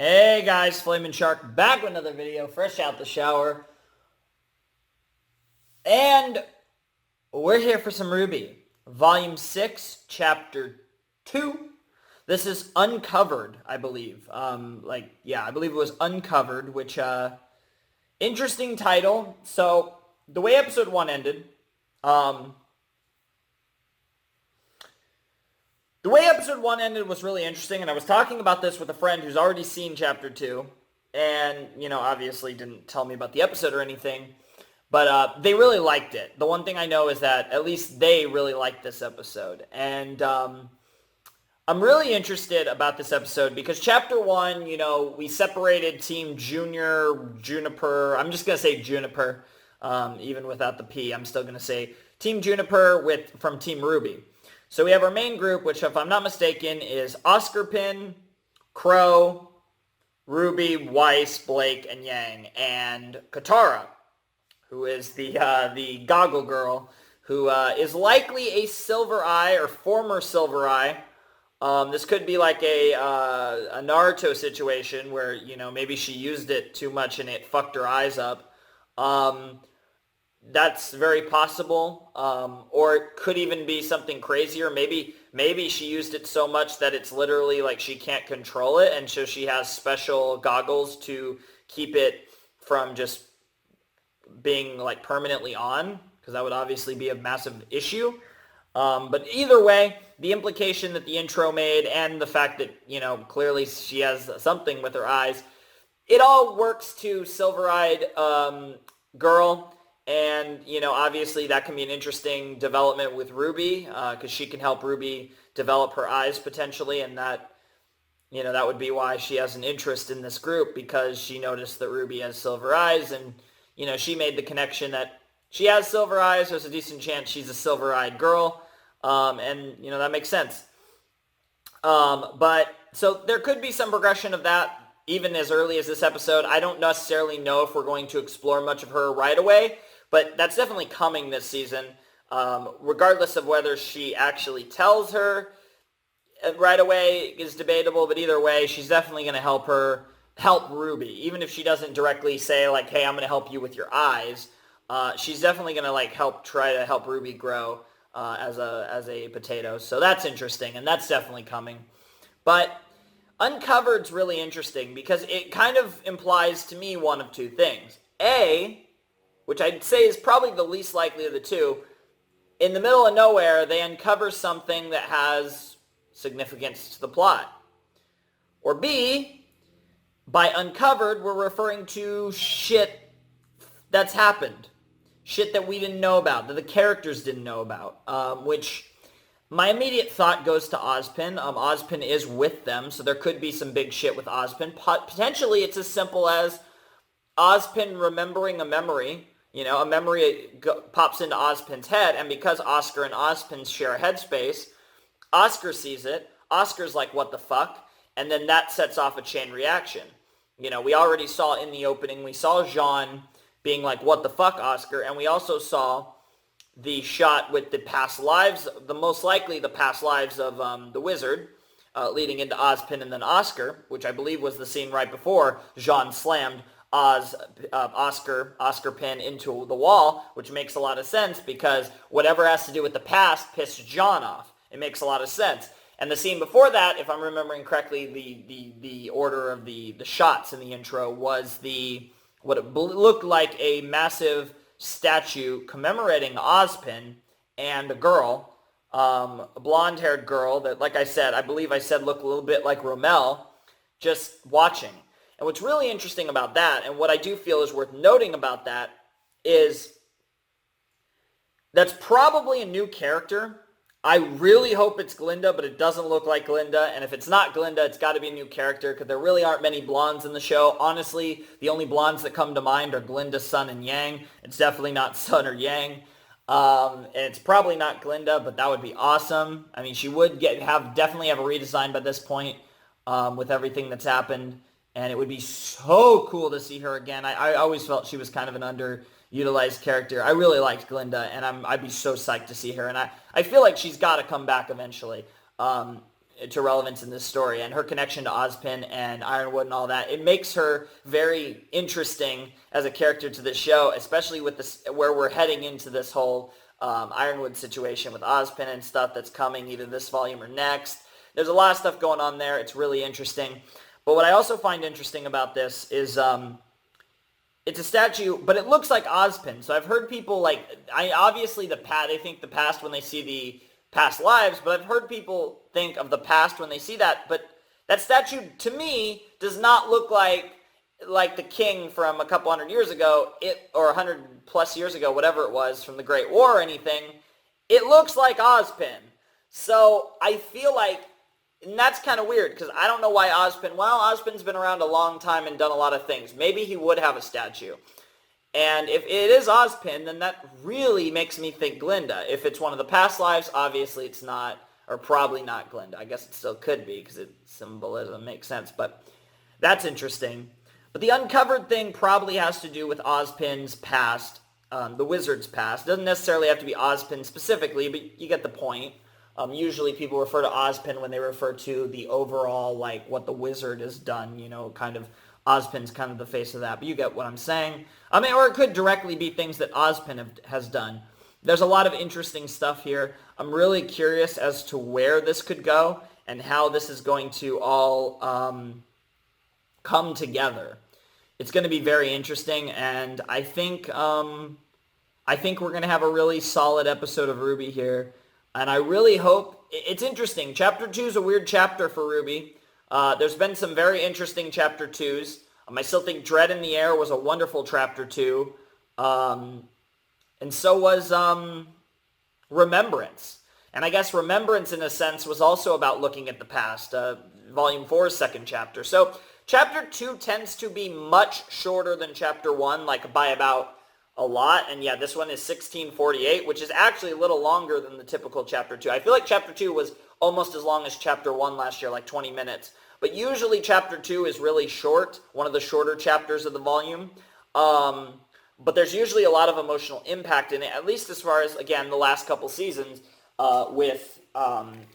Hey guys, Flamin' Shark back with another video, fresh out the shower. And we're here for some RWBY. Volume 6, Chapter 2. This is Uncovered, I believe. I believe it was Uncovered, which, interesting title. So, the way episode 1 ended, the way episode 1 ended was really interesting, and I was talking about this with a friend who's already seen Chapter 2, and, obviously didn't tell me about the episode or anything, but they really liked it. The one thing I know is that at least they really liked this episode, and I'm really interested about this episode because Chapter 1, we separated Team Juniper, I'm just going to say Juniper, even without the P, I'm still going to say Team Juniper from Team RWBY. So we have our main group, which, if I'm not mistaken, is Oscar Pin, Crow, RWBY, Weiss, Blake, and Yang, and Katara, who is the goggle girl, who is likely a Silver Eye or former Silver Eye. This could be like a Naruto situation where, maybe she used it too much and it fucked her eyes up. That's very possible, or it could even be something crazier. Maybe she used it so much that it's literally like she can't control it, and so she has special goggles to keep it from just being like permanently on, because that would obviously be a massive issue. But either way, the implication that the intro made and the fact that, clearly she has something with her eyes, it all works to Silver-Eyed girl. And, obviously that can be an interesting development with RWBY, because she can help RWBY develop her eyes potentially, and that, that would be why she has an interest in this group, because she noticed that RWBY has silver eyes, and, she made the connection that she has silver eyes, there's a decent chance she's a silver-eyed girl, and, that makes sense. But, so there could be some progression of that, even as early as this episode. I don't necessarily know if we're going to explore much of her right away, but that's definitely coming this season, regardless of whether she actually tells her right away is debatable, but either way, she's definitely going to help RWBY. Even if she doesn't directly say, like, hey, I'm going to help you with your eyes, she's definitely going to, like, try to help RWBY grow as a potato. So that's interesting, and that's definitely coming. But Uncovered's really interesting because it kind of implies to me one of two things. A, which I'd say is probably the least likely of the two, in the middle of nowhere, they uncover something that has significance to the plot. Or B, by uncovered, we're referring to shit that's happened. Shit that we didn't know about, that the characters didn't know about, which my immediate thought goes to Ozpin. Ozpin is with them, so there could be some big shit with Ozpin. Potentially, it's as simple as Ozpin remembering a memory. A memory pops into Ozpin's head, and because Oscar and Ozpin share a headspace, Oscar sees it. Oscar's like, what the fuck? And then that sets off a chain reaction. We already saw in the opening, we saw Jean being like, what the fuck, Oscar? And we also saw the shot with the past lives, most likely the past lives of the wizard, leading into Ozpin and then Oscar, which I believe was the scene right before Jean slammed Oscar Pin into the wall, which makes a lot of sense because whatever has to do with the past pissed John off. It makes a lot of sense. And the scene before that, if I'm remembering correctly, the order of the shots in the intro was what it looked like a massive statue commemorating Ozpin and a girl, a blonde-haired girl that, like I said, I believe I said looked a little bit like Rommel, just watching. And what's really interesting about that, and what I do feel is worth noting about that, is that's probably a new character. I really hope it's Glinda, but it doesn't look like Glinda. And if it's not Glinda, it's got to be a new character because there really aren't many blondes in the show. Honestly, the only blondes that come to mind are Glinda, Sun, and Yang. It's definitely not Sun or Yang. And it's probably not Glinda, but that would be awesome. I mean, she would definitely have a redesign by this point with everything that's happened. And it would be so cool to see her again. I always felt she was kind of an underutilized character. I really liked Glinda, and I'd be so psyched to see her. And I feel like she's got to come back eventually. to relevance in this story, and her connection to Ozpin and Ironwood and all that. It makes her very interesting as a character to the show, especially with this, where we're heading into this whole Ironwood situation with Ozpin and stuff that's coming either this volume or next. There's a lot of stuff going on there. It's really interesting. But what I also find interesting about this is it's a statue, but it looks like Ozpin. So I've heard people they think the past when they see the past lives, but I've heard people think of the past when they see that. But that statue, to me, does not look like the king from a couple hundred years ago, or 100 plus years ago, whatever it was, from the Great War or anything. It looks like Ozpin. So I feel like, and that's kind of weird, because I don't know why Ozpin's been around a long time and done a lot of things. Maybe he would have a statue. And if it is Ozpin, then that really makes me think Glinda. If it's one of the past lives, obviously it's not, or probably not Glinda. I guess it still could be, because symbolism makes sense, but that's interesting. But the uncovered thing probably has to do with Ozpin's past, the wizard's past. It doesn't necessarily have to be Ozpin specifically, but you get the point. Usually people refer to Ozpin when they refer to the overall, what the wizard has done, kind of, Ozpin's kind of the face of that, but you get what I'm saying. Or it could directly be things that Ozpin has done. There's a lot of interesting stuff here. I'm really curious as to where this could go and how this is going to all come together. It's going to be very interesting, and I think we're going to have a really solid episode of RWBY here. And I really hope, it's interesting. Chapter 2 is a weird chapter for RWBY. There's been some very interesting Chapter 2s. I still think Dread in the Air was a wonderful Chapter 2. And so was Remembrance. And I guess Remembrance, in a sense, was also about looking at the past. Volume 4's second chapter. So Chapter 2 tends to be much shorter than Chapter 1, by about a lot. And yeah, this one is 1648, which is actually a little longer than the typical Chapter 2. I feel like Chapter 2 was almost as long as Chapter 1 last year, 20 minutes. But usually Chapter 2 is really short, one of the shorter chapters of the volume. But there's usually a lot of emotional impact in it, at least as far as, again, the last couple seasons with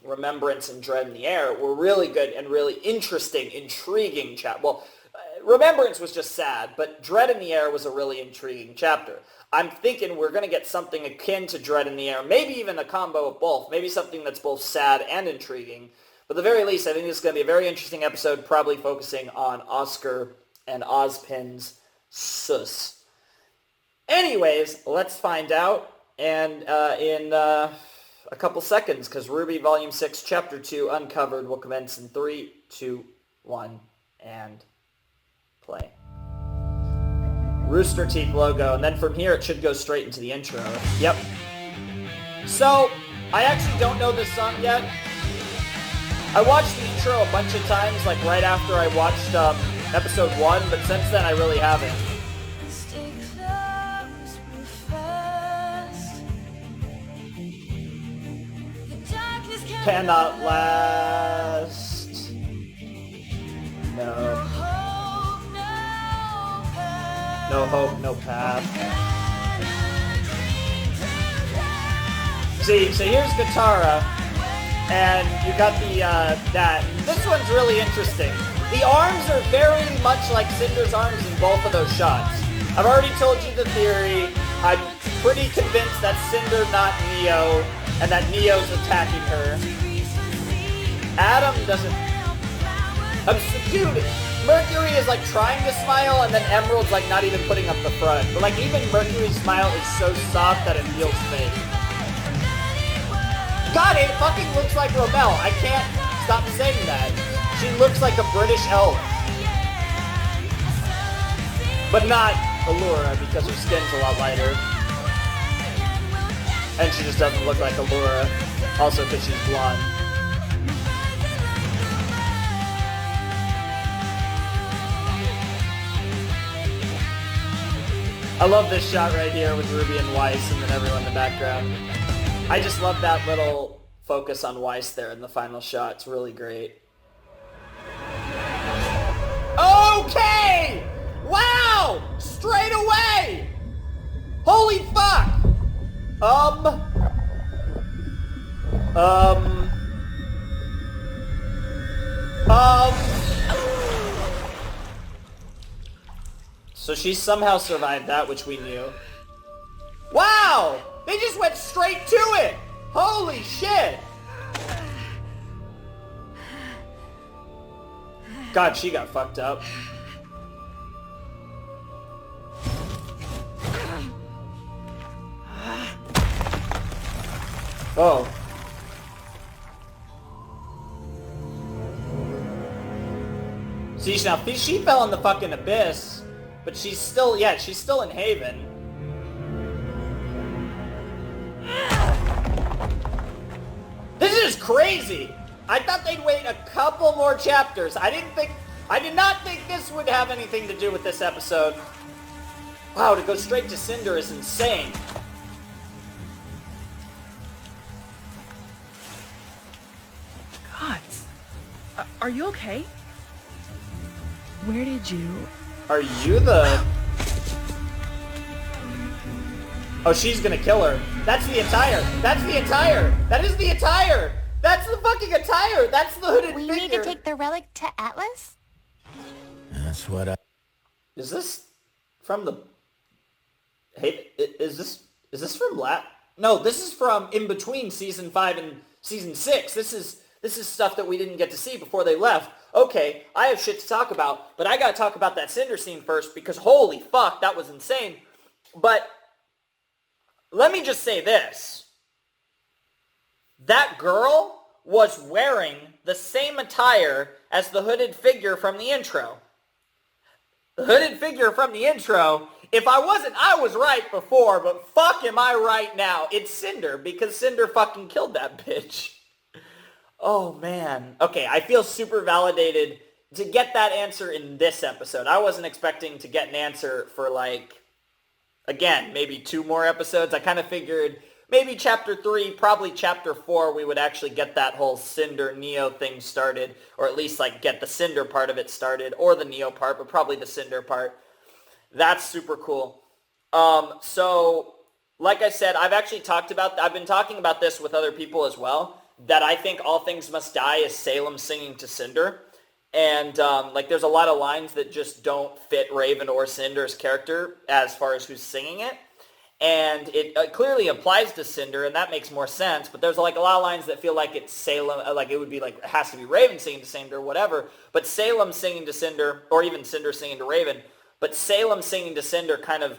Remembrance and Dread in the Air were really good and really interesting, intriguing Remembrance was just sad, but Dread in the Air was a really intriguing chapter. I'm thinking we're going to get something akin to Dread in the Air, maybe even a combo of both, maybe something that's both sad and intriguing. But at the very least, I think this is going to be a very interesting episode, probably focusing on Oscar and Ozpin's sus. Anyways, let's find out, and in a couple seconds, because RWBY Volume 6, Chapter 2, Uncovered, will commence in 3, 2, 1, and play. Rooster Teeth logo, and then from here it should go straight into the intro. Yep. So, I actually don't know this song yet. I watched the intro a bunch of times, right after I watched episode 1, but since then I really haven't. Cannot last. No. No hope, no path. See, so here's Katara, and you got the, that. This one's really interesting. The arms are very much like Cinder's arms in both of those shots. I've already told you the theory. I'm pretty convinced that's Cinder, not Neo, and that Neo's attacking her. Adam doesn't... dude, Mercury is trying to smile, and then Emerald's not even putting up the front. But even Mercury's smile is so soft that it feels fake. God, it fucking looks like Romel. I can't stop saying that. She looks like a British elf. But not Allura, because her skin's a lot lighter. And she just doesn't look like Allura. Also because she's blonde. I love this shot right here with Ruby and Weiss and then everyone in the background. I just love that little focus on Weiss there in the final shot. It's really great. Okay! Wow! Straight away! Holy fuck! So she somehow survived that, which we knew. Wow! They just went straight to it! Holy shit! God, she got fucked up. Oh. See, now, she fell in the fucking abyss, but she's still, yeah, she's still in Haven. This is crazy! I thought they'd wait a couple more chapters. I did not think this would have anything to do with this episode. Wow, to go straight to Cinder is insane. God, are you okay? Where did you... Are you the... Oh, she's gonna kill her. That's the attire. That's the attire. That is the attire. That's the fucking attire. That's the hooded figure. We need to take the relic to Atlas? That's what I... Is this from the... Hey, is this from No, this is from in between season 5 and season 6. This is stuff that we didn't get to see before they left. Okay, I have shit to talk about, but I gotta talk about that Cinder scene first because holy fuck, that was insane. But let me just say this. That girl was wearing the same attire as the hooded figure from the intro. The hooded figure from the intro, if I wasn't, I was right before, but fuck am I right now. It's Cinder, because Cinder fucking killed that bitch. Oh, man. Okay, I feel super validated to get that answer in this episode. I wasn't expecting to get an answer for, like, again, maybe 2 more episodes. I kind of figured maybe chapter 3, probably chapter 4, we would actually get that whole Cinder Neo thing started, or at least, like, get the Cinder part of it started, or the Neo part, but probably the Cinder part. That's super cool. So, like I said, I've been talking about this with other people as well, that I think All Things Must Die is Salem singing to Cinder. And, like, there's a lot of lines that just don't fit Raven or Cinder's character as far as who's singing it. And it clearly applies to Cinder, and that makes more sense. But there's, like, a lot of lines that feel like it's Salem, like, it would be, like, it has to be Raven singing to Cinder, whatever. But Salem singing to Cinder, or even Cinder singing to Raven, but Salem singing to Cinder kind of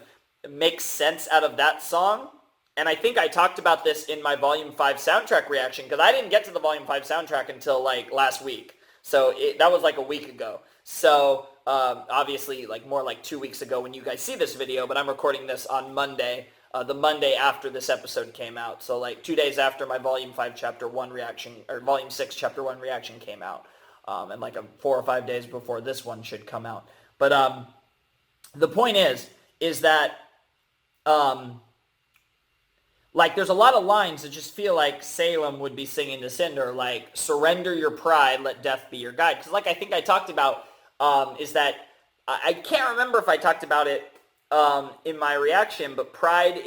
makes sense out of that song. And I think I talked about this in my Volume 5 soundtrack reaction, because I didn't get to the Volume 5 soundtrack until, like, last week. So that was, like, a week ago. So, obviously, like, more like 2 weeks ago when you guys see this video, but I'm recording this on Monday, the Monday after this episode came out. So, like, 2 days after my Volume 5 Chapter 1 reaction, or Volume 6 Chapter 1 reaction came out. And, like, 4 or 5 days before this one should come out. But, the point is that, like, there's a lot of lines that just feel like Salem would be singing to Cinder, like, surrender your pride, let death be your guide. Because, like, I think I talked about, is that, I can't remember if I talked about it in my reaction, but pride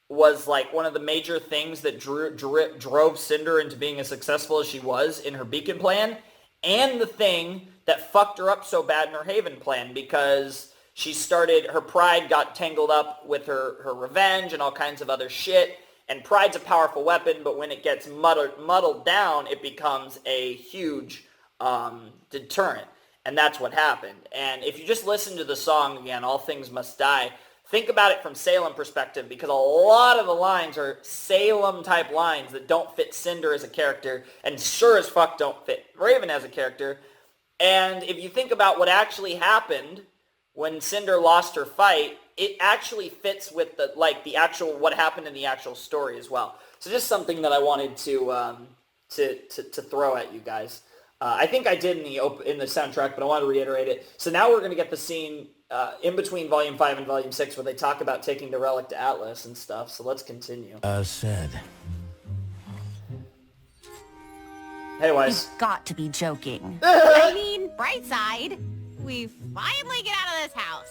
was, like, one of the major things that drove Cinder into being as successful as she was in her Beacon plan, and the thing that fucked her up so bad in her Haven plan, because her pride got tangled up with her revenge and all kinds of other shit. And pride's a powerful weapon, but when it gets muddled down, it becomes a huge deterrent. And that's what happened. And if you just listen to the song again, All Things Must Die, think about it from Salem perspective, because a lot of the lines are Salem-type lines that don't fit Cinder as a character, and sure as fuck don't fit Raven as a character. And if you think about what actually happened when Cinder lost her fight, it actually fits with the actual what happened in the actual story as well. So just something that I wanted to throw at you guys. I think I did in the soundtrack, but I want to reiterate it. So now we're going to get the scene in between Volume 5 and Volume 6 where they talk about taking the relic to Atlas and stuff. So let's continue. Said. Hey, Wise. You've got to be joking. I mean, bright side, we finally get out of this house.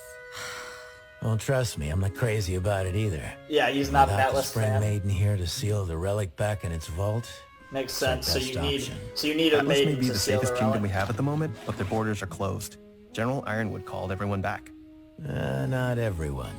Well, trust me, I'm not crazy about it either. Yeah, he's not an Without Atlas the Spring fan. Maiden here to seal the relic back in its vault, Makes It's our sense. So best you need a Atlas may maiden be to the seal the safest kingdom we relic. have at the moment, but their borders are closed. General Ironwood called everyone back. Not everyone.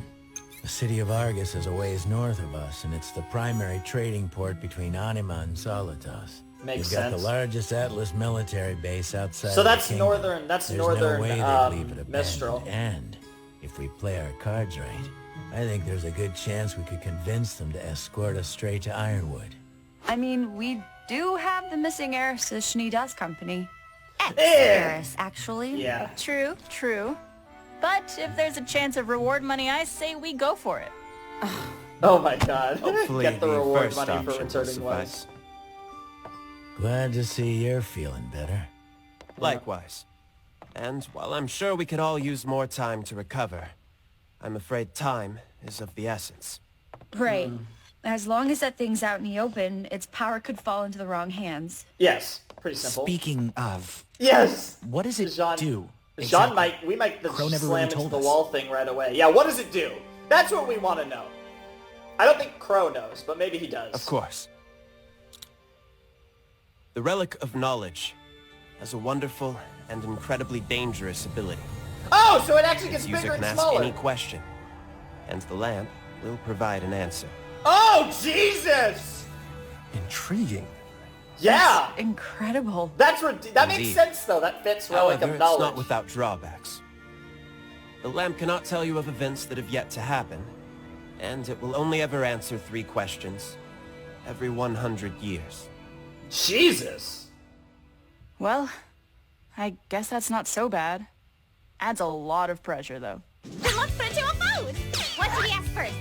The city of Argus is a ways north of us, and it's the primary trading port between Anima and Solitas. Makes You've got sense. the largest Atlas military base outside So of the that's kingdom. northern. That's There's northern. no way they'd leave it Mistral. abandoned. And if we play our cards right, I think there's a good chance we could convince them to escort us straight to Ironwood. I mean, we do have the missing heiress of Shnida's company. Eris, actually. Yeah. True, true. But if there's a chance of reward money, I say we go for it. Oh my God. Hopefully Get the the reward first money for option will returning Weiss. suffice. Glad to see you're feeling better. Likewise. And while I'm sure we could all use more time to recover, I'm afraid time is of the essence. Right. As long as that thing's out in the open, its power could fall into the wrong hands. Yes. Pretty simple. Speaking of, Yes. what does it Jean, do? Jean exactly? we might Crow just never slam really into told the us. wall thing right away. Yeah, what does it do? That's what we want to know. I don't think Crow knows, but maybe he does. Of course. The Relic of Knowledge has a wonderful and incredibly dangerous ability. Oh, so it actually Its gets user bigger can and ask smaller. any question, and the lamp will provide an answer. Oh, Jesus! Intriguing. Yeah! Incredible. That makes Indeed. sense, though. That fits Relic However, of it's not Knowledge. without drawbacks. The lamp cannot tell you of events that have yet to happen, and it will only ever answer 3 questions every 100 years. Jesus! Well, I guess that's not so bad. Adds a lot of pressure, though. Then let's put it to a vote. What should we ask first?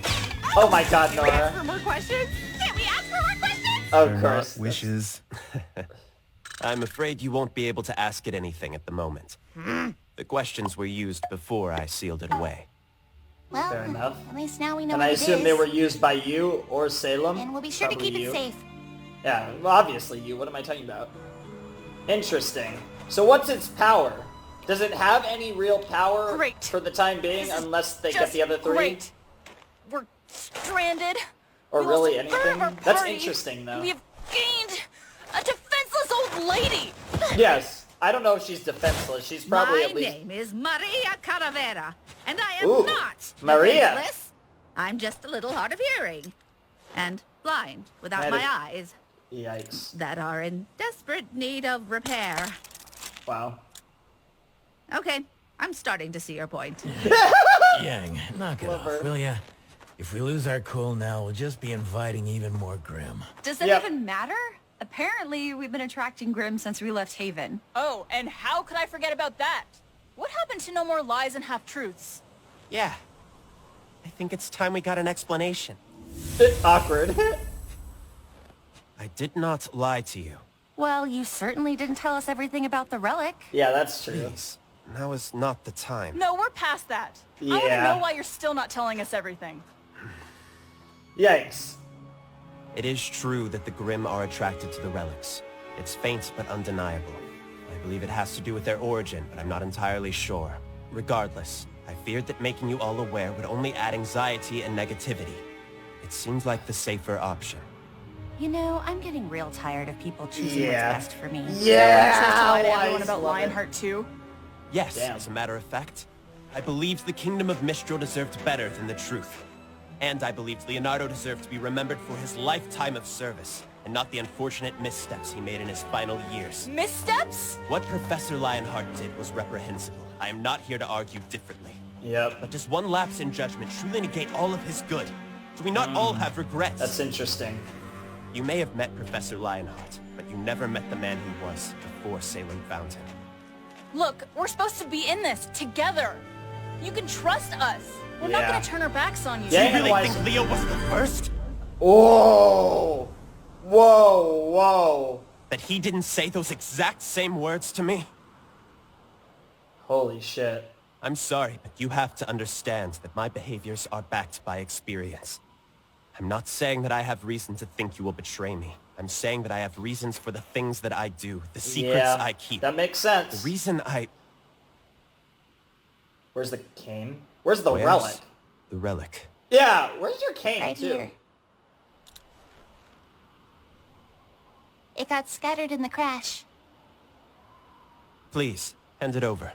Oh my God, Can we ask Nora. for more questions? Can't we ask for more questions? Of They're course. not wishes. I'm afraid you won't be able to ask it anything at the moment. The questions were used before I sealed it away. Well, Fair enough. at least now we know And what I it assume they is. were used by you or Salem. And we'll be sure to Probably keep you. it safe. Yeah, well, obviously you. What am I talking about? Interesting. So what's its power? Does it have any real power Great. for the time being This is unless they get just the other 3? Great. We're stranded. Or We really lost a third of anything? our That's party. interesting, though. We have gained a defenseless old lady. Yes. I don't know if she's defenseless. She's probably My at least... name is Maria Calavera, and I am Ooh, not Maria. defenseless. I'm just a little hard of hearing and blind without That my is- eyes Yikes. that are in desperate need of repair. Wow. Okay, I'm starting to see your point. Yang, knock it Love her. off, will ya? If we lose our cool now, we'll just be inviting even more Grim. Does that Yep. even matter? Apparently, we've been attracting Grimm since we left Haven. Oh, and how could I forget about that? What happened to no more lies and half-truths? Yeah. I think it's time we got an explanation. Awkward. I did not lie to you. Well, you certainly didn't tell us everything about the relic. Yeah, that's true. Please. Now is not the time. No, we're past that. I want to Yeah. know why you're still not telling us everything. Yikes. It is true that the Grimm are attracted to the relics. It's faint but undeniable. I believe it has to do with their origin, but I'm not entirely sure. Regardless, I feared that making you all aware would only add anxiety and negativity. It seems like the safer option. You know, I'm getting real tired of people choosing Yeah. what's best for me. Yeah! Truth to lie to everyone Wise, about love it. Lionheart too. Yes, Damn. as a matter of fact, I believed the Kingdom of Mistral deserved better than the truth. And I believed Leonardo deserved to be remembered for his lifetime of service, and not the unfortunate missteps he made in his final years. Missteps? What Professor Lionheart did was reprehensible. I am not here to argue differently. Yep. But does one lapse in judgment truly negate all of his good? Do we not all have regrets? That's interesting. You may have met Professor Lionheart, but you never met the man he was before Salem found him. Look, we're supposed to be in this together. You can trust us. We're not Yeah. gonna turn our backs on you. Yeah. Do you really Wise- think Leo was the first? Whoa! Whoa, whoa. That he didn't say those exact same words to me? Holy shit. I'm sorry, but you have to understand that my behaviors are backed by experience. I'm not saying that I have reason to think you will betray me. I'm saying that I have reasons for the things that I do, the secrets Yeah, I keep. that makes The sense. reason I... Where's the cane? Where's the Where's relic? The relic. Yeah, where's your cane, Right too? here. It got scattered in the crash. Please, hand it over.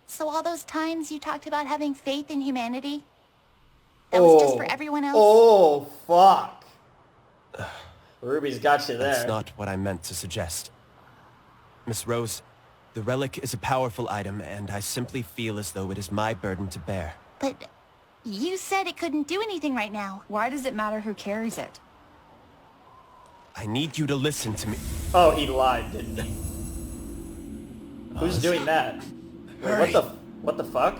So all those times you talked about having faith in humanity, that was just for everyone else? Oh, fuck. Ruby's got you there. That's not what I meant to suggest. Miss Rose, the relic is a powerful item, and I simply feel as though it is my burden to bear. But you said it couldn't do anything right now. Why does it matter who carries it? I need you to listen to me. Oh, he lied, didn't he? Who's doing that? Wait, Hurry. what the fuck?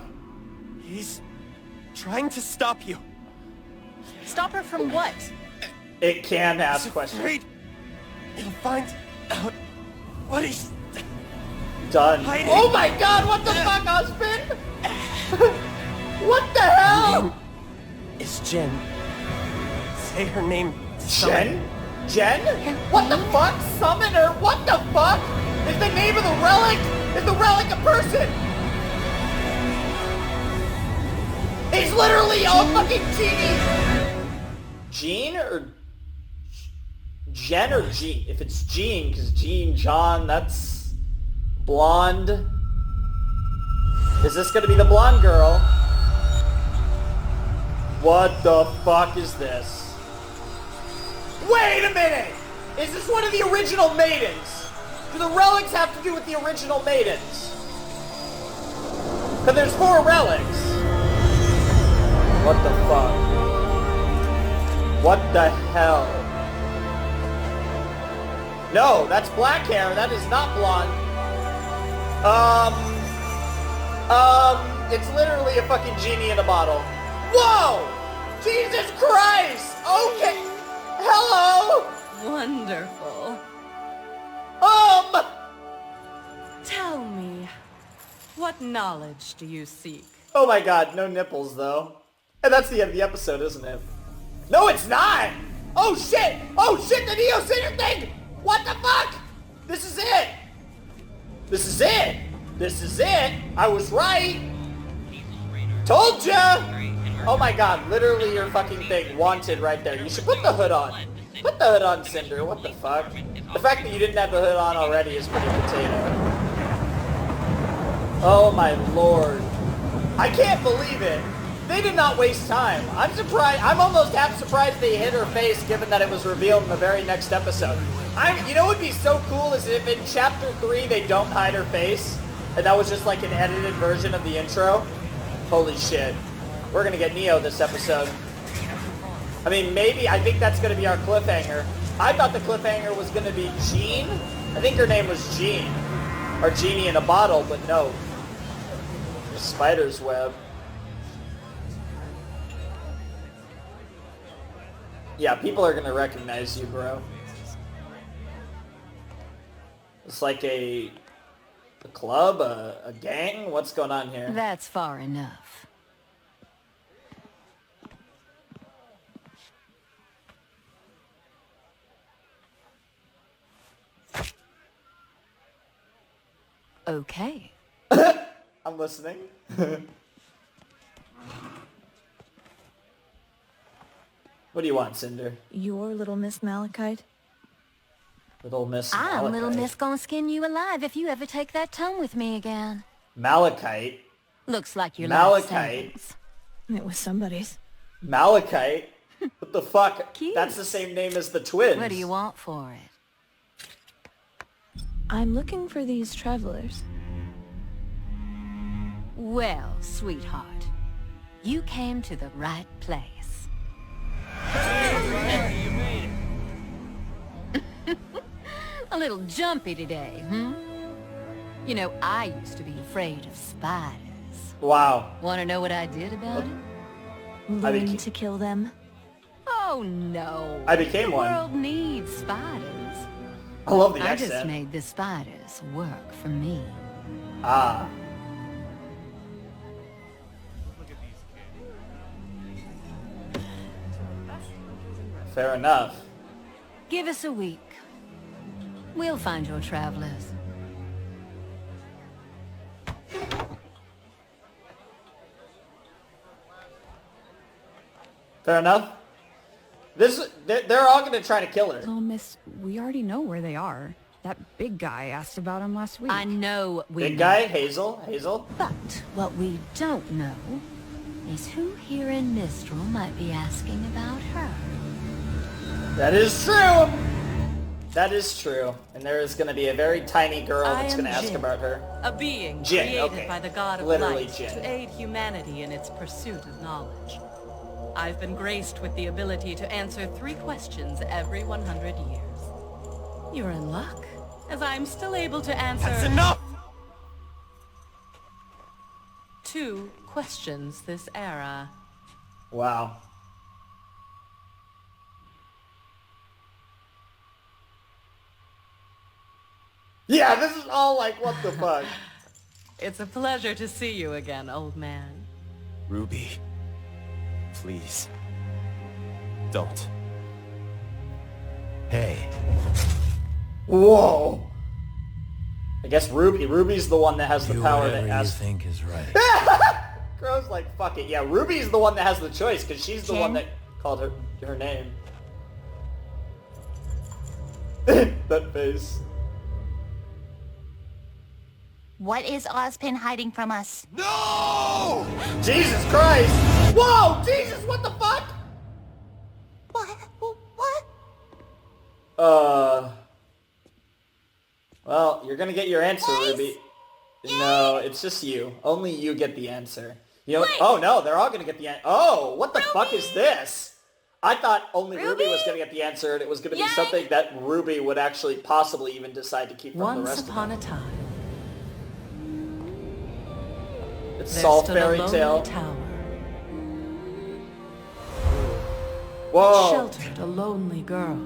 He's trying to stop you. Stop her from what? It can ask He's questions. afraid he'll find out what he's Done. hiding. Oh my god, what the fuck, husband? What the hell? Is Jen. Say her name. Jen? Jen? What the fuck? Summon her? What the fuck? Is the name of the relic? Is the relic a person? He's literally a fucking genie! Jean or... Jen or Jean? If it's Jean, because Jean, John, that's... blonde. Is this gonna be the blonde girl? What the fuck is this? Wait a minute! Is this one of the original maidens? Do the relics have to do with the original maidens? Because there's 4 relics. What the fuck? What the hell? No, that's black hair. That is not blonde. It's literally a fucking genie in a bottle. Whoa! Jesus Christ! Okay. Hello? Wonderful. Tell me, what knowledge do you seek? Oh my god, no nipples though. And that's the end of the episode, isn't it? No, it's not! Oh shit! Oh shit, the Neo Center thing! What the fuck? This is it! This is it! This is it! I was right! Told ya! Oh my god, literally your fucking thing. Wanted right there. You should put the hood on. Put the hood on, Cinder. What the fuck? The fact that you didn't have the hood on already is pretty potato. Oh my lord. I can't believe it. They did not waste time. I'm surprised. I'm almost half surprised they hit her face given that it was revealed in the very next episode. You know what would be so cool is if in chapter 3 they don't hide her face and that was just like an edited version of the intro. Holy shit. We're gonna get Neo this episode. I mean, maybe, I think that's gonna be our cliffhanger. I thought the cliffhanger was gonna be Jean. I think her name was Jean. Or Genie in a bottle, but no. The spider's web. Yeah, people are gonna recognize you, bro. It's like a club, a gang? What's going on here? That's far enough. Okay. I'm listening. What do you want, Cinder? You're Little Miss Malachite? Little Miss I'm Malachite. Little Miss gonna skin you alive if you ever take that tone with me again. Malachite? Looks like your Malachite? last sentence. It was somebody's. Malachite? What the fuck? Cute. That's the same name as the twins. What do you want for it? I'm looking for these travelers. Well, sweetheart, you came to the right place. A little jumpy today, hmm? You know, I used to be afraid of spiders. Wow. Want to know what I did about it? Learn to kill them. Oh, no. I became the one. The world needs spiders. I love the I accent. just made the spiders work for me. Ah. Fair enough. Give us a week. We'll find your travelers. Fair enough. They're all gonna try to kill her. Well, miss, we already know where they are. That big guy asked about him last week. I know we Big know. guy, Hazel. But what we don't know is who here in Mistral might be asking about her. That is true. That is true. And there is going to be a very tiny girl that's going to ask Jin, about her. a being Jin, created okay. by the god of Literally light Jin. to aid humanity in its pursuit of knowledge. I've been graced with the ability to answer 3 questions every 100 years. You're in luck, as I'm still able to answer... That's enough! 2 questions this era. Wow. Yeah, this is all like, what the fuck? It's a pleasure to see you again, old man. Ruby. Please. Don't. Hey, Whoa. I guess Ruby's the one that has the do power whatever to you ask. think is right. Crow's like, fuck it. Yeah, Ruby's the one that has the choice because she's the one Jin? that called her name. That face. What is Ozpin hiding from us? No! Jesus Christ! Whoa! Jesus, what the fuck? What? What? Well, you're gonna get your answer, Guys? Ruby. No, it's just you. Only you get the answer. You know? Oh no, they're all gonna get the answer. Oh, what the fuck is this? I thought only Ruby was gonna get the answer, and it was gonna be something that Ruby would actually possibly even decide to keep from the Once rest upon of a them. time, It's there all stood a fairy lonely tale. tower. Whoa. Sheltered a lonely girl.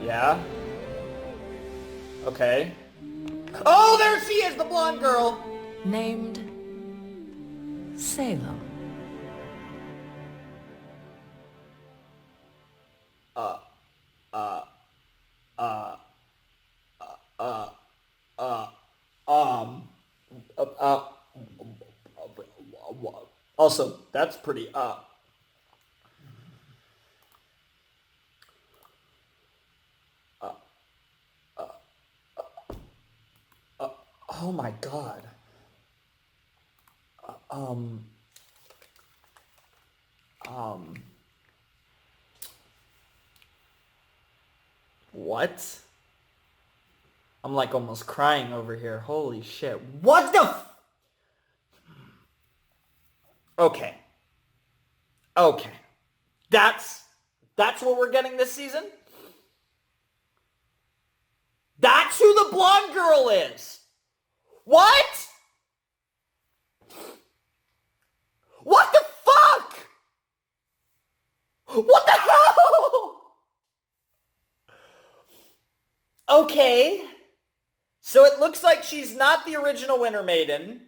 Yeah. Okay. Oh, there she is, the blonde girl. Named Salem. Also, that's pretty oh my god. What? I'm like almost crying over here. Holy shit. What the Okay. Okay. That's what we're getting this season? That's who the blonde girl is. What? What the fuck? What the hell? Okay. So it looks like she's not the original Winter Maiden,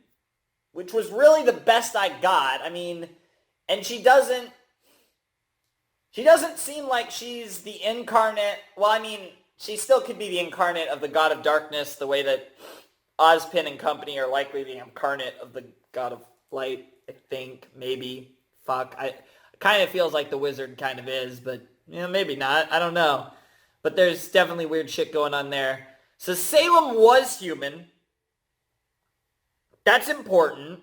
which was really the best I got. I mean, and she doesn't seem like she's the incarnate. Well, I mean, she still could be the incarnate of the God of Darkness, the way that Ozpin and company are likely the incarnate of the God of Light, I think, maybe. Fuck. It kind of feels like the wizard kind of is, but maybe not. I don't know. But there's definitely weird shit going on there. So Salem was human. That's important.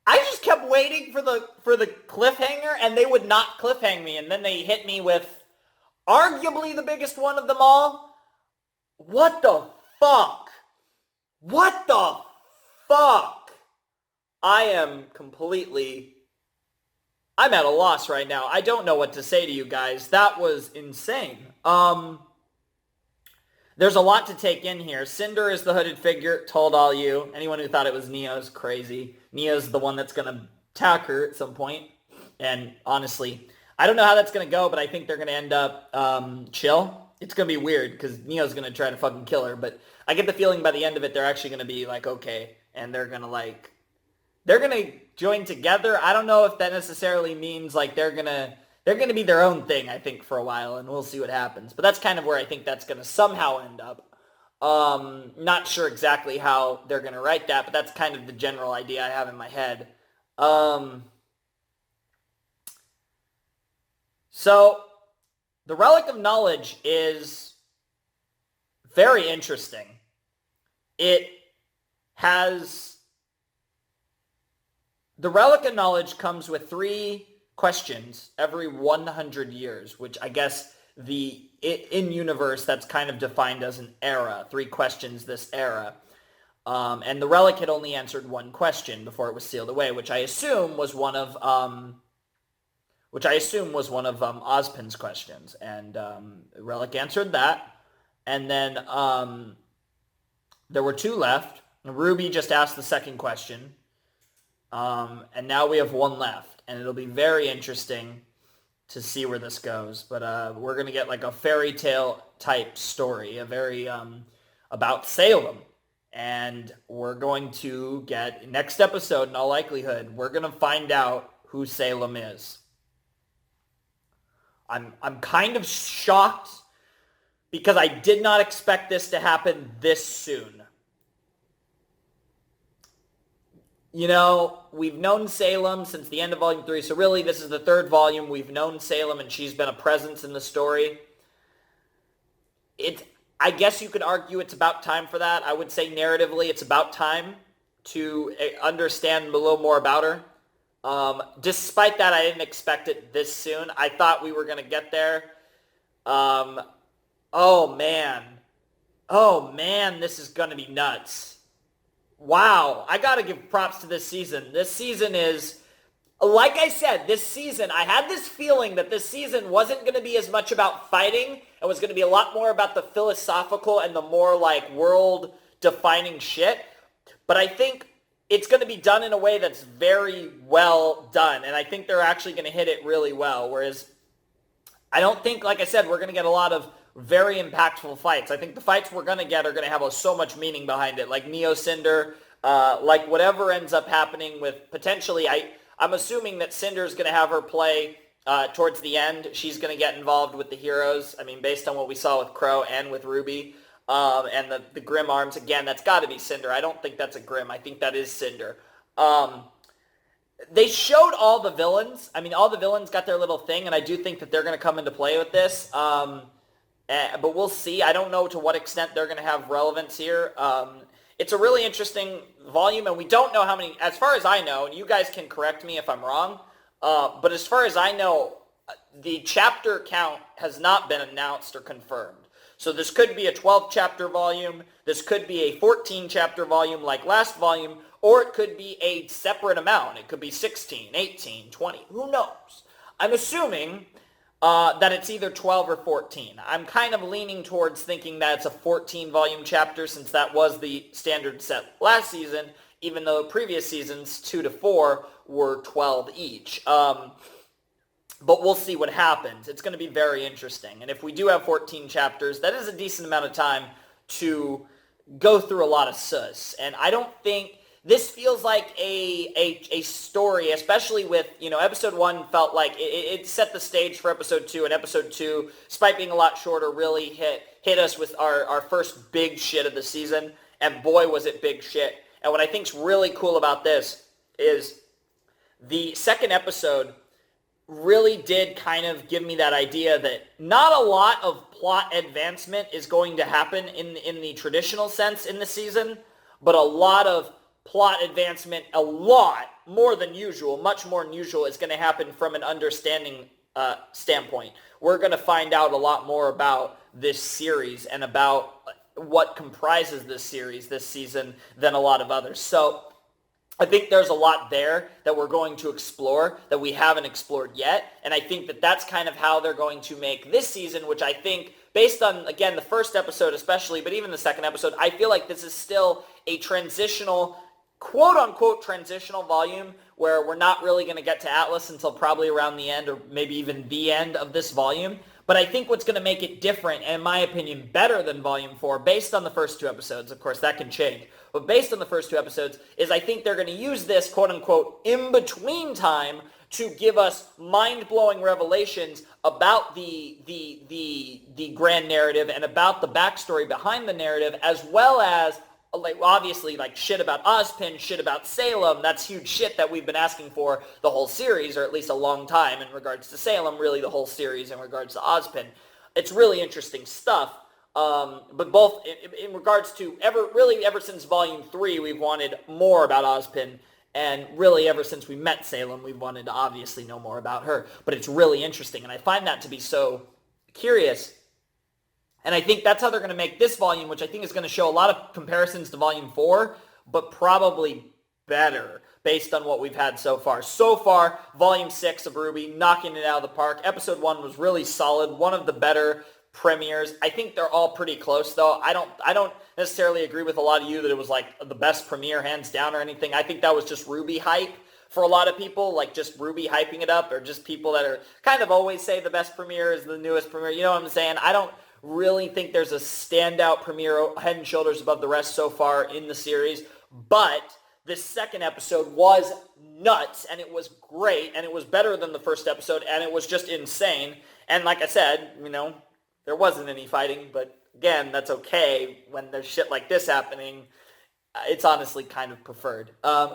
I just kept waiting for the cliffhanger, and they would not cliffhang me, and then they hit me with arguably the biggest one of them all. What the fuck? What the fuck? I'm at a loss right now. I don't know what to say to you guys. That was insane. There's a lot to take in here. Cinder is the hooded figure, told all you. Anyone who thought it was Neo's crazy. Neo's the one that's going to attack her at some point. And honestly, I don't know how that's going to go, but I think they're going to end up chill. It's going to be weird because Neo's going to try to fucking kill her. But I get the feeling by the end of it, they're actually going to be like, okay. And they're going to join together. I don't know if that necessarily means like they're going to be their own thing, I think, for a while, and we'll see what happens. But that's kind of where I think that's going to somehow end up. Not sure exactly how they're going to write that, but that's kind of the general idea I have in my head. So, the Relic of Knowledge is very interesting. It has... The Relic of Knowledge comes with 3 questions every 100 years, which I guess in universe that's kind of defined as an era. 3 questions this era. And the Relic had only answered 1 question before it was sealed away, which I assume was one of Ozpin's questions. And Relic answered that. And then there were 2 left. RWBY just asked the second question. And now we have 1 left. And it'll be very interesting to see where this goes. But we're going to get like a fairy tale type story, a very about Salem. And we're going to get, next episode in all likelihood, we're going to find out who Salem is. I'm kind of shocked because I did not expect this to happen this soon. You know, we've known Salem since the end of Volume 3, so really this is the 3rd volume. We've known Salem, and she's been a presence in the story. I guess you could argue it's about time for that. I would say narratively it's about time to understand a little more about her. Despite that, I didn't expect it this soon. I thought we were going to get there. Oh, man, this is going to be nuts. Wow, I got to give props to this season. This season is, like I said, I had this feeling that this season wasn't going to be as much about fighting. It was going to be a lot more about the philosophical and the more like world-defining shit. But I think it's going to be done in a way that's very well done. And I think they're actually going to hit it really well. Whereas I don't think, like I said, we're going to get a lot of very impactful fights. I think the fights we're going to get are going to have so much meaning behind it. Like Neo Cinder, like whatever ends up happening with potentially, I'm assuming that Cinder's going to have her play towards the end. She's going to get involved with the heroes. I mean, based on what we saw with Crow and with RWBY. And the Grimm arms, again, that's got to be Cinder. I don't think that's a Grimm. I think that is Cinder. They showed all the villains. I mean, all the villains got their little thing, and I do think that they're going to come into play with this. But we'll see. I don't know to what extent they're going to have relevance here. It's a really interesting volume, and we don't know how many, as far as I know, and you guys can correct me if I'm wrong, but as far as I know, the chapter count has not been announced or confirmed. So this could be a 12-chapter volume, this could be a 14-chapter volume like last volume, or it could be a separate amount. It could be 16, 18, 20, who knows? I'm assuming that it's either 12 or 14. I'm kind of leaning towards thinking that it's a 14-volume chapter since that was the standard set last season, even though previous seasons, 2 to 4, were 12 each. But we'll see what happens. It's going to be very interesting. And if we do have 14 chapters, that is a decent amount of time to go through a lot of sus. And I don't think this feels like a story, especially with, episode 1 felt like it set the stage for episode 2, and episode 2, despite being a lot shorter, really hit us with our first big shit of the season. And boy, was it big shit. And what I think's really cool about this is the second episode really did kind of give me that idea that not a lot of plot advancement is going to happen in the traditional sense in the season, but a lot of plot advancement, a lot more than usual, much more than usual, is going to happen from an understanding standpoint. We're going to find out a lot more about this series and about what comprises this series this season than a lot of others. So I think there's a lot there that we're going to explore that we haven't explored yet. And I think that that's kind of how they're going to make this season, which I think, based on, again, the first episode especially, but even the second episode, I feel like this is still a transitional, quote-unquote transitional volume where we're not really going to get to Atlas until probably around the end or maybe even the end of this volume. But I think what's going to make it different, and in my opinion, better than Volume 4, based on the first 2 episodes, of course, that can change, but based on the first 2 episodes, is I think they're going to use this, quote-unquote, in-between time to give us mind-blowing revelations about the grand narrative and about the backstory behind the narrative, as well as like obviously like shit about Ozpin, shit about Salem. That's huge shit that we've been asking for the whole series, or at least a long time in regards to Salem, really the whole series in regards to Ozpin. It's really interesting stuff. But both in regards to ever since Volume 3, we've wanted more about Ozpin. And really ever since we met Salem, we've wanted to obviously know more about her. But it's really interesting. And I find that to be so curious. And I think that's how they're going to make this volume, which I think is going to show a lot of comparisons to Volume 4, but probably better based on what we've had so far. So far, Volume 6 of RWBY, knocking it out of the park. Episode 1 was really solid, one of the better premieres. I think they're all pretty close, though. I don't necessarily agree with a lot of you that it was like the best premiere, hands down, or anything. I think that was just RWBY hype for a lot of people, like just RWBY hyping it up, or just people that are kind of always say the best premiere is the newest premiere. You know what I'm saying? I don't really think there's a standout premiere head and shoulders above the rest so far in the series, but this second episode was nuts, and it was great, and it was better than the first episode, and it was just insane. And like I said, you know, there wasn't any fighting, but again, that's okay when there's shit like this happening. It's honestly kind of preferred.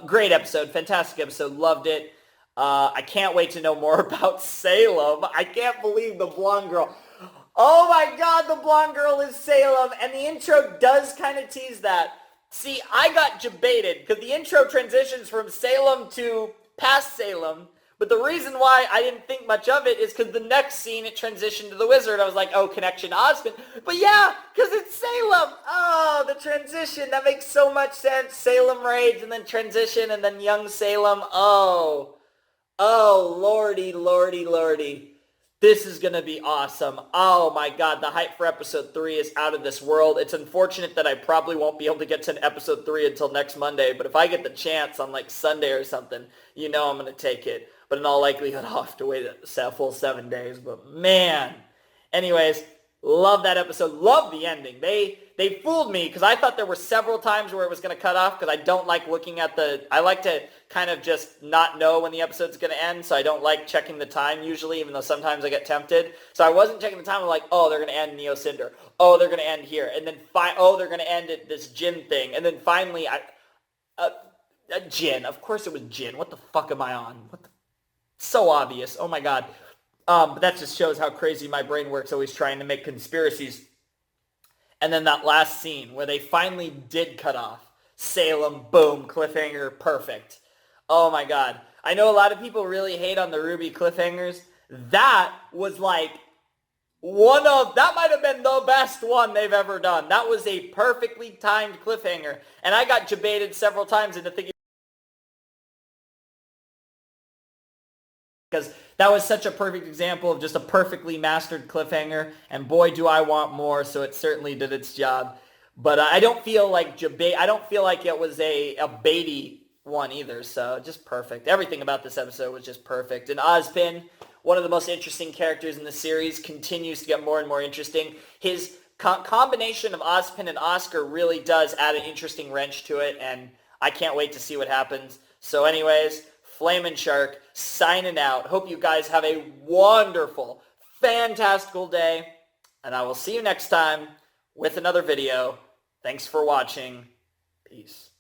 Great episode, fantastic episode, loved it. I can't wait to know more about Salem. I can't believe the blonde girl. Oh my god, the blonde girl is Salem, and the intro does kind of tease that. See, I got debated, because the intro transitions from Salem to past Salem, but the reason why I didn't think much of it is because the next scene, it transitioned to the wizard. I was like, oh, connection to Ozpin. But yeah, because it's Salem. Oh, the transition, that makes so much sense. Salem raids, and then transition, and then young Salem. Oh, lordy, lordy, lordy. This is going to be awesome. Oh my god, the hype for episode 3 is out of this world. It's unfortunate that I probably won't be able to get to episode 3 until next Monday, but if I get the chance on like Sunday or something, you know I'm going to take it. But in all likelihood, I'll have to wait a full 7 days, but man. Anyways, love that episode. Love the ending. They fooled me because I thought there were several times where it was going to cut off because I don't like looking at I like to kind of just not know when the episode's going to end, so I don't like checking the time usually, even though sometimes I get tempted. So I wasn't checking the time. I'm like, oh, they're going to end Neo Cinder. Oh, they're going to end here. And then, they're going to end at this Jin thing. And then finally, Jin. Of course it was Jin. What the fuck am I on? So obvious. Oh my god. But that just shows how crazy my brain works, always trying to make conspiracies. And then that last scene where they finally did cut off. Salem, boom, cliffhanger, perfect. Oh my god. I know a lot of people really hate on the RWBY cliffhangers. That was like that might have been the best one they've ever done. That was a perfectly timed cliffhanger. And I got debated several times into thinking, because that was such a perfect example of just a perfectly mastered cliffhanger, and boy do I want more, so it certainly did its job. But I don't feel like it was a baity one either, so just perfect. Everything about this episode was just perfect. And Ozpin, one of the most interesting characters in the series, continues to get more and more interesting. His combination of Ozpin and Oscar really does add an interesting wrench to it, and I can't wait to see what happens. So anyways, Flamin' Shark signing out. Hope you guys have a wonderful, fantastical day, and I will see you next time with another video. Thanks for watching. Peace.